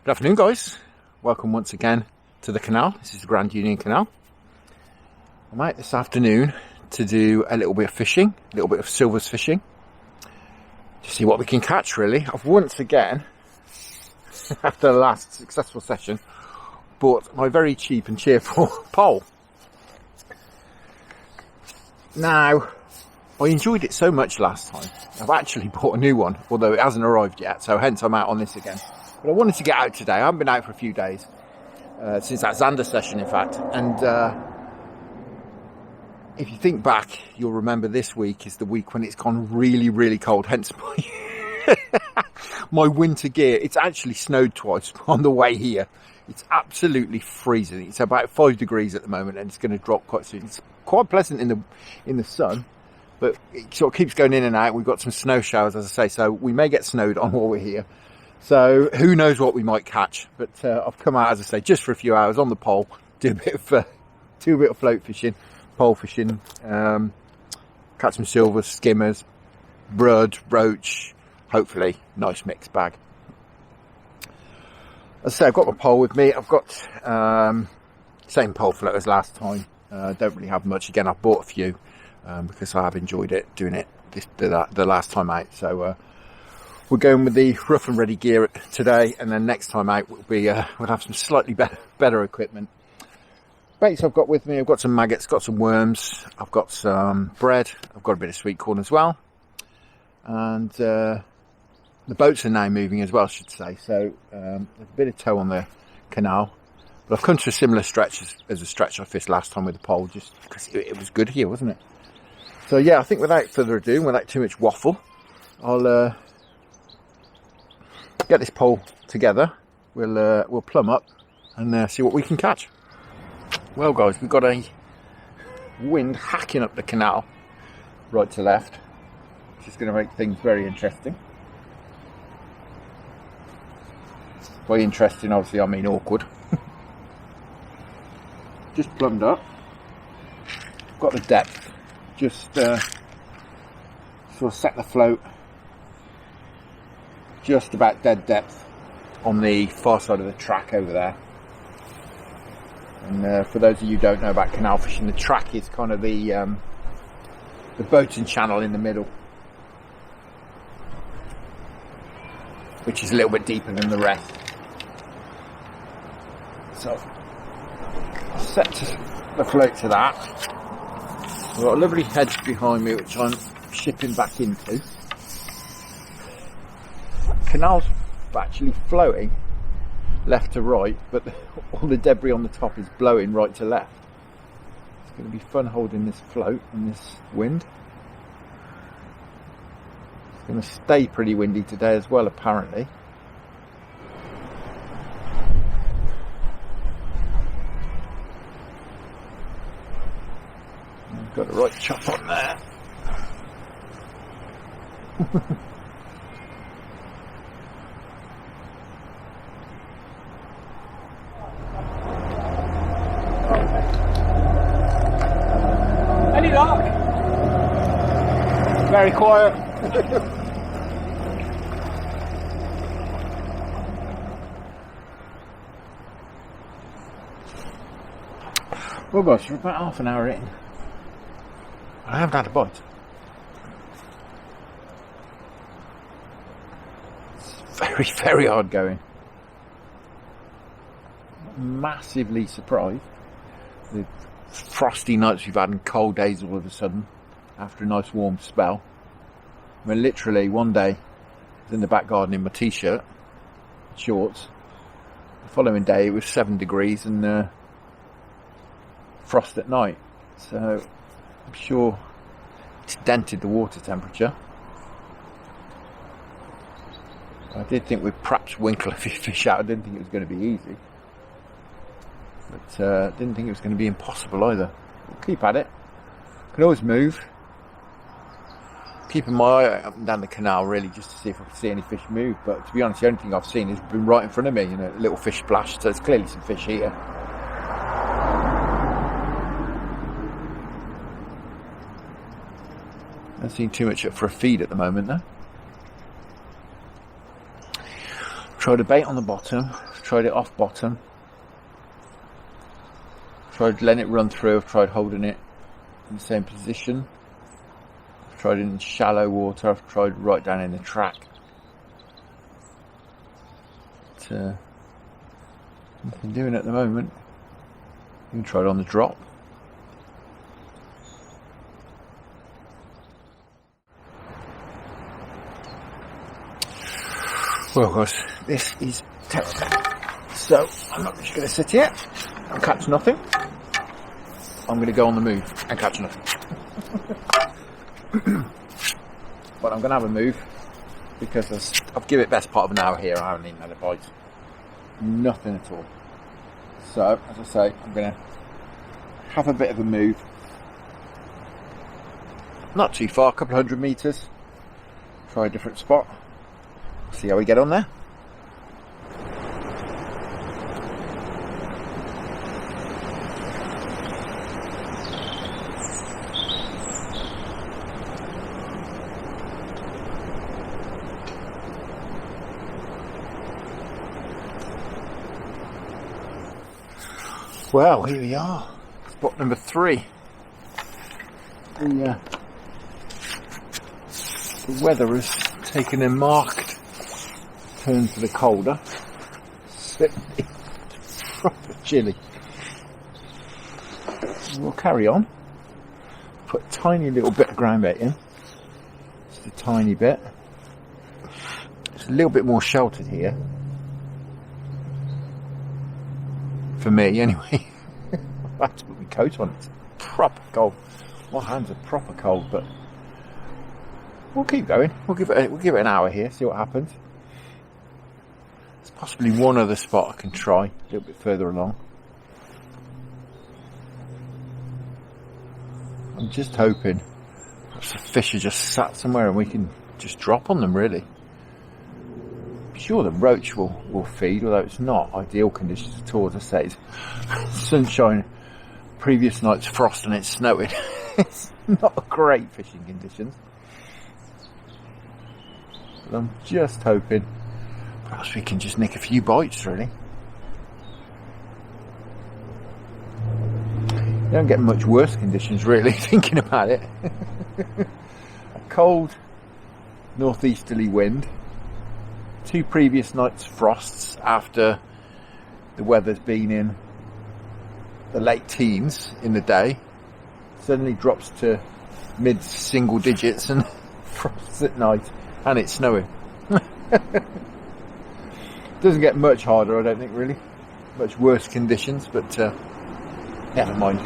Good afternoon, guys. Welcome once again to the canal. This is the Grand Union Canal. I'm out this afternoon to do a little bit of fishing, a little bit of silvers fishing, to see what we can catch, really. I've once again, after the last successful session, bought my very cheap and cheerful pole. Now, I enjoyed it so much last time, I've actually bought a new one, although it hasn't arrived yet, so hence I'm out on this again. But I wanted to get out today. I haven't been out for a few days, since that Xander session, in fact. And if you think back, you'll remember this week is the week when it's gone really, really cold. Hence my winter gear. It's actually snowed twice on the way here. It's absolutely freezing. It's about 5 degrees at the moment, and it's going to drop quite soon. It's quite pleasant in the sun, but it sort of keeps going in and out. We've got some snow showers, as I say, so we may get snowed on while we're here. So who knows what we might catch, but I've come out, as I say, just for a few hours on the pole, do a bit of float fishing, pole fishing, catch some silvers, skimmers, brood, roach, hopefully nice mixed bag. As I say, I've got my pole with me. I've got same pole float as last time. Don't really have much. Again, I've bought a few because I have enjoyed it doing it the last time out. So we're going with the rough and ready gear today, and then next time out we'll have some slightly better equipment. Baits I've got with me, I've got some maggots, got some worms, I've got some bread, I've got a bit of sweet corn as well, and the boats are now moving as well, I should say. So there's a bit of tow on the canal, but I've come to a similar stretch as the stretch I fished last time with the pole, just because it was good here, wasn't it? So yeah, I think without further ado, without too much waffle, I'll get this pole together. We'll plumb up and see what we can catch. Well, guys, we've got a wind hacking up the canal right to left, which is going to make things very interesting. By interesting, obviously, I mean awkward. Just plumbed up. Got the depth. Just sort of set the float just about dead depth on the far side of the track over there. And for those of you who don't know about canal fishing, the track is kind of the boating channel in the middle, which is a little bit deeper than the rest. So set the float to that. I've got a lovely hedge behind me which I'm shipping back into. Canal's actually floating left to right, but all the debris on the top is blowing right to left. It's going to be fun holding this float in this wind. It's going to stay pretty windy today as well, apparently. I've got the right chop on there. Any luck? Very quiet. Well, gosh, we're about half an hour in. I haven't had a bite. It's very, very hard going. Massively surprised. The frosty nights we've had and cold days all of a sudden after a nice warm spell. I mean, literally one day I was in the back garden in my t-shirt, shorts. The following day it was 7 degrees and frost at night. So I'm sure it's dented the water temperature. I did think we'd perhaps winkle a few fish out. I didn't think it was going to be easy. But didn't think it was going to be impossible either. We'll keep at it. Can always move. Keeping my eye up and down the canal really just to see if I can see any fish move. But to be honest, the only thing I've seen has been right in front of me, you know, a little fish splashed. So there's clearly some fish here. Not seeing too much up for a feed at the moment though. Tried a bait on the bottom. tried it off bottom. Tried letting it run through. I've tried holding it in the same position. I've tried it in shallow water. I've tried right down in the track. But, nothing doing at the moment. You can try it on the drop. Well guys, this is terrible. So I'm not just going to sit here and catch nothing. I'm going to go on the move and catch nothing. But I'm going to have a move because I've given it best part of an hour here. I haven't even had a bite. Nothing at all. So as I say, I'm going to have a bit of a move. Not too far, a couple of 100 metres. Try a different spot. See how we get on there. Well, here we are. Spot number 3. The weather has taken a marked turn to the colder. It's proper chilly. We'll carry on. Put a tiny little bit of ground bait in. Just a tiny bit. It's a little bit more sheltered here. For me, anyway. I've had to put my coat on. It's proper cold. My hands are proper cold, but we'll keep going. We'll give it an hour here. See what happens. There's possibly one other spot I can try a little bit further along. I'm just hoping perhaps the fish are just sat somewhere and we can just drop on them. Really. I'm sure the roach will feed, although it's not ideal conditions at all. As I say, it's sunshine, previous night's frost and it's snowing. It's not great fishing conditions. But I'm just hoping perhaps we can just nick a few bites, really. You don't get much worse conditions, really, thinking about it. A cold northeasterly wind. 2 previous nights frosts after the weather's been in the late teens in the day. Suddenly drops to mid single digits and frosts at night, and it's snowing. Doesn't get much harder, I don't think, really. Much worse conditions, but never mind.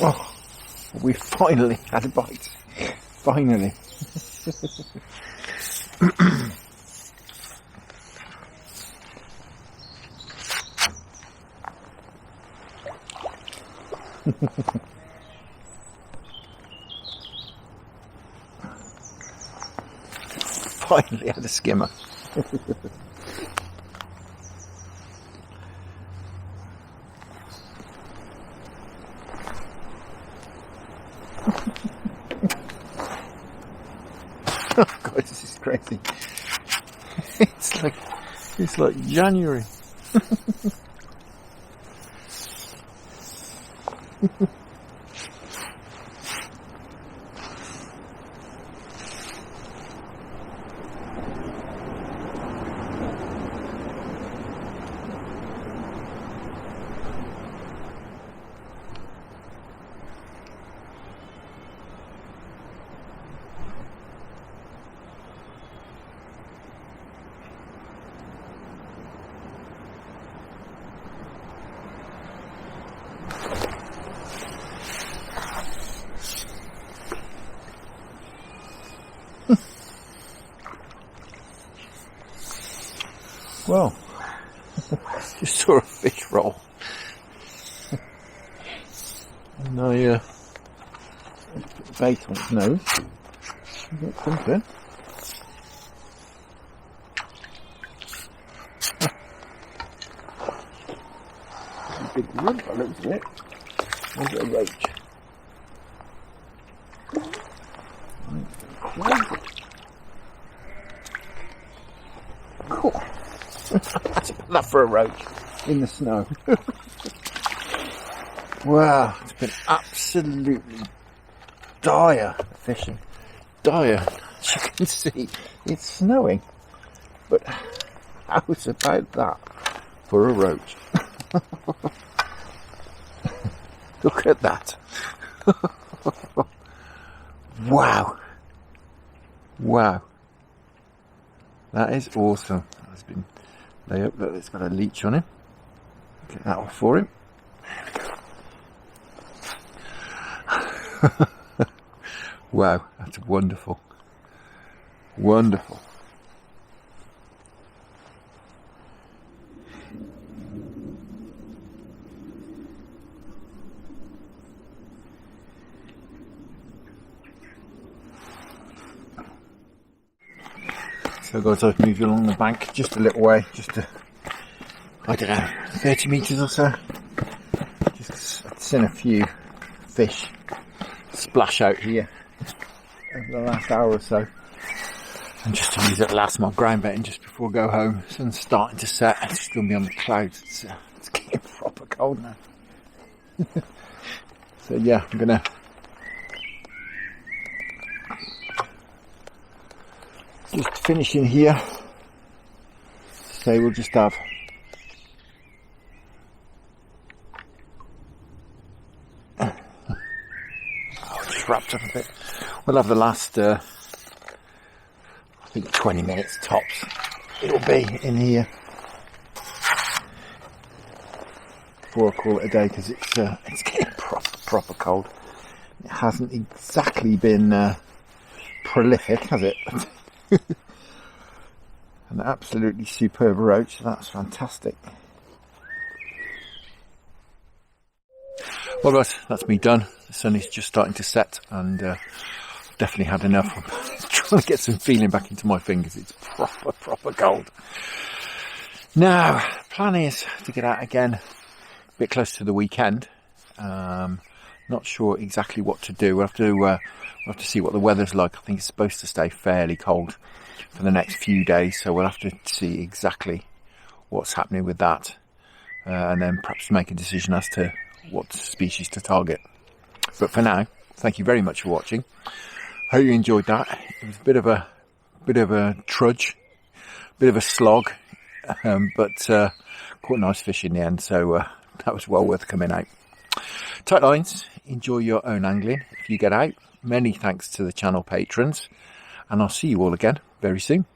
Oh, we finally had a bite. Finally. Finally had a skimmer. Oh God, this is crazy. It's like January. Well, just saw a fish roll. And I put the bait on its nose. Got something. big rub by the looks of it. There's a roach. Crazy. Cool. That's enough for a roach in the snow. Wow, it's been absolutely dire fishing. Dire. As you can see, it's snowing. But how's about that for a roach? Look at that. Wow. Wow. That is awesome. That's been lay up, look, it's got a leech on him. Get that off for him. Wow, that's wonderful. Wonderful. So guys, I've moved along the bank just a little way, just to, I don't know, 30 metres or so. Just seen a few fish splash out here over the last hour or so. And just to use it last my ground betting just before I go home. Sun's starting to set, it's just going to be on the clouds. It's getting proper cold now. So yeah, I'm going to just finish in here. So we'll just have just wrapped up a bit. We'll have the last I think 20 minutes tops it'll be in here before I call it a day, because it's getting proper cold. It hasn't exactly been prolific, has it? An absolutely superb roach. That's fantastic. Well guys, that's me done. The sun is just starting to set, and I've definitely had enough. I'm trying to get some feeling back into my fingers. It's proper cold. Now, plan is to get out again a bit close to the weekend. Not sure exactly what to do. We'll have to see what the weather's like. I think it's supposed to stay fairly cold for the next few days, so we'll have to see exactly what's happening with that, and then perhaps make a decision as to what species to target. But for now, thank you very much for watching. Hope you enjoyed that. It was a bit of a trudge, bit of a slog, but quite nice fish in the end, so that was well worth coming out. Tight lines, enjoy your own angling if you get out. Many thanks to the channel patrons, and I'll see you all again very soon.